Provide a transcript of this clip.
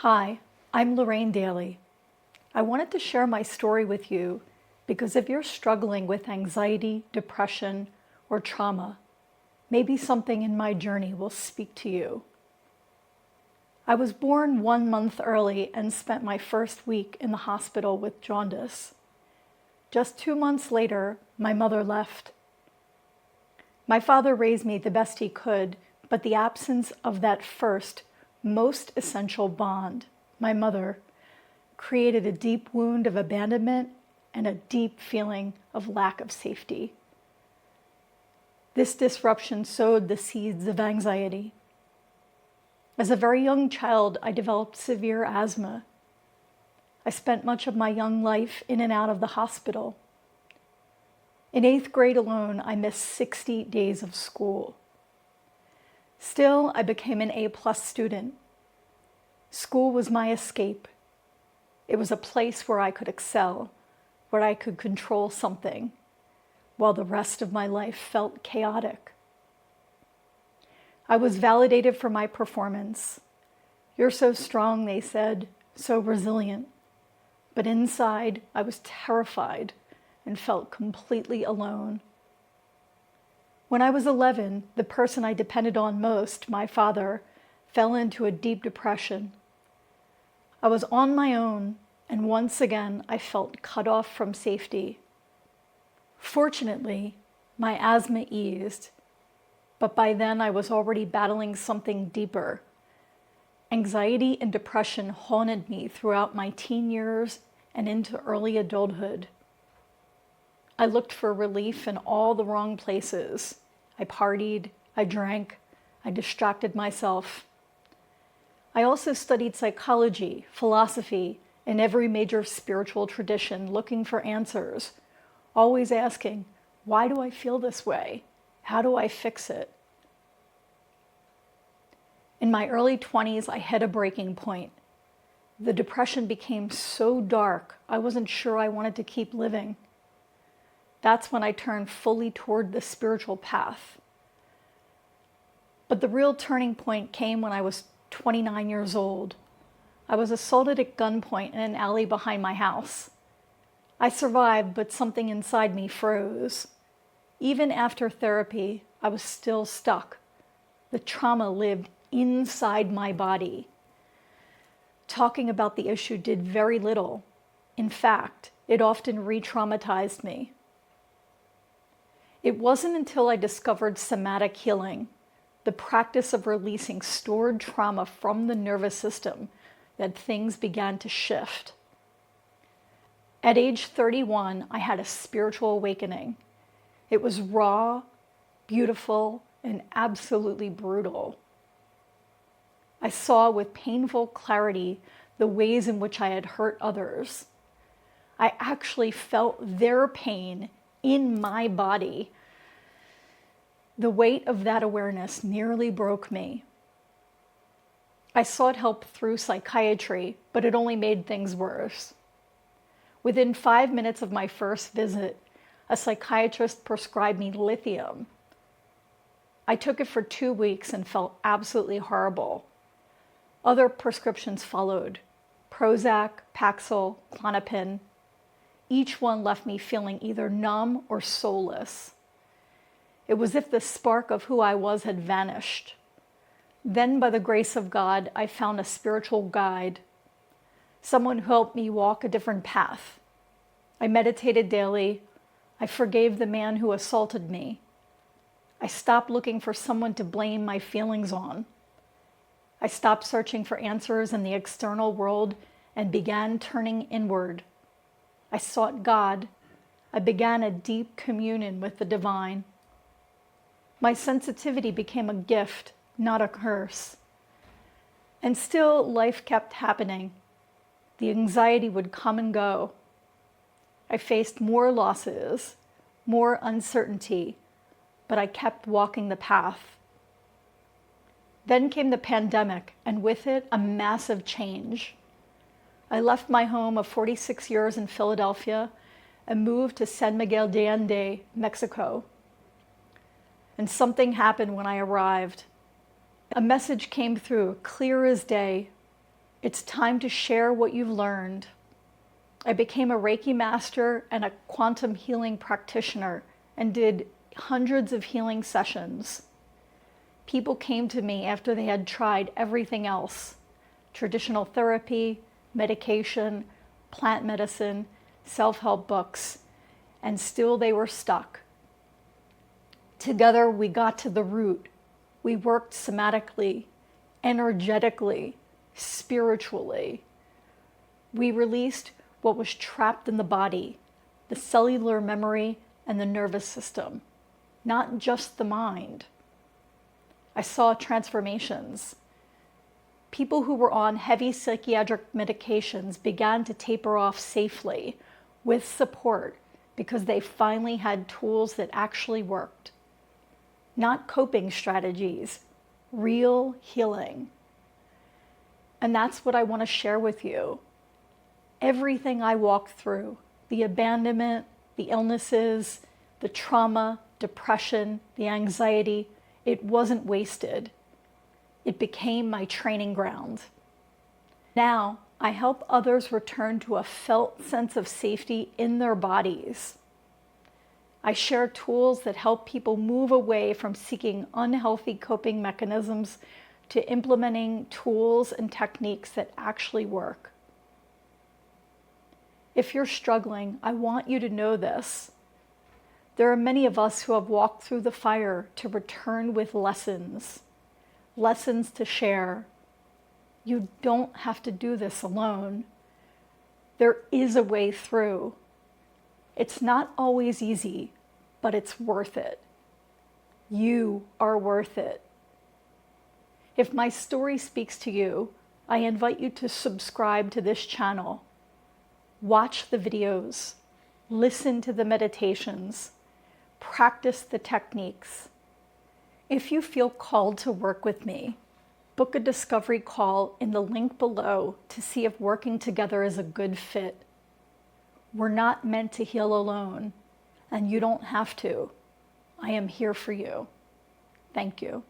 Hi, I'm Lorraine Daley. I wanted to share my story with you because if you're struggling with anxiety, depression, or trauma, maybe something in my journey will speak to you. I was born 1 month early and spent my first week in the hospital with jaundice. Just 2 months later, my mother left. My father raised me the best he could, but the absence of that first, most essential bond, my mother, created a deep wound of abandonment and a deep feeling of lack of safety. This disruption sowed the seeds of anxiety. As a very young child, I developed severe asthma. I spent much of my young life in and out of the hospital. In 8th grade alone, I missed 60 days of school. Still, I became an A+ student. School was my escape. It was a place where I could excel, where I could control something, while the rest of my life felt chaotic. I was validated for my performance. "You're so strong," they said, "so resilient." But inside, I was terrified and felt completely alone. When I was 11, the person I depended on most, my father, fell into a deep depression. I was on my own, and once again, I felt cut off from safety. Fortunately, my asthma eased, but by then I was already battling something deeper. Anxiety and depression haunted me throughout my teen years and into early adulthood. I looked for relief in all the wrong places. I partied, I drank, I distracted myself. I also studied psychology, philosophy, and every major spiritual tradition, looking for answers, always asking, why do I feel this way? How do I fix it? In my early 20s, I hit a breaking point. The depression became so dark, I wasn't sure I wanted to keep living. That's when I turned fully toward the spiritual path. But the real turning point came when I was 29 years old. I was assaulted at gunpoint in an alley behind my house. I survived, but something inside me froze. Even after therapy, I was still stuck. The trauma lived inside my body. Talking about the issue did very little. In fact, it often re-traumatized me. It wasn't until I discovered somatic healing, the practice of releasing stored trauma from the nervous system, that things began to shift. At age 31, I had a spiritual awakening. It was raw, beautiful, and absolutely brutal. I saw with painful clarity the ways in which I had hurt others. I actually felt their pain in my body. The weight of that awareness nearly broke me. I sought help through psychiatry, but it only made things worse. Within 5 minutes of my first visit, a psychiatrist prescribed me lithium. I took it for 2 weeks and felt absolutely horrible. Other prescriptions followed: Prozac, Paxil, Klonopin. Each one left me feeling either numb or soulless. It was as if the spark of who I was had vanished. Then, by the grace of God, I found a spiritual guide, someone who helped me walk a different path. I meditated daily. I forgave the man who assaulted me. I stopped looking for someone to blame my feelings on. I stopped searching for answers in the external world and began turning inward. I sought God. I began a deep communion with the divine. My sensitivity became a gift, not a curse. And still, life kept happening. The anxiety would come and go. I faced more losses, more uncertainty, but I kept walking the path. Then came the pandemic, and with it, a massive change. I left my home of 46 years in Philadelphia and moved to San Miguel de Allende, Mexico. And something happened when I arrived. A message came through, clear as day. It's time to share what you've learned. I became a Reiki Master and a quantum healing practitioner and did hundreds of healing sessions. People came to me after they had tried everything else: traditional therapy, medication, plant medicine, self-help books, and still they were stuck. Together we got to the root. We worked somatically, energetically, spiritually. We released what was trapped in the body, the cellular memory and the nervous system, not just the mind. I saw transformations. People who were on heavy psychiatric medications began to taper off safely with support because they finally had tools that actually worked. Not coping strategies, real healing. And that's what I want to share with you. Everything I walked through, the abandonment, the illnesses, the trauma, depression, the anxiety, it wasn't wasted. It became my training ground. Now, I help others return to a felt sense of safety in their bodies. I share tools that help people move away from seeking unhealthy coping mechanisms to implementing tools and techniques that actually work. If you're struggling, I want you to know this. There are many of us who have walked through the fire to return with lessons to share. You don't have to do this alone. There is a way through. It's not always easy, but it's worth it. You are worth it. If my story speaks to you, I invite you to subscribe to this channel. Watch the videos, listen to the meditations, practice the techniques. If you feel called to work with me, book a discovery call in the link below to see if working together is a good fit. We're not meant to heal alone, and you don't have to. I am here for you. Thank you.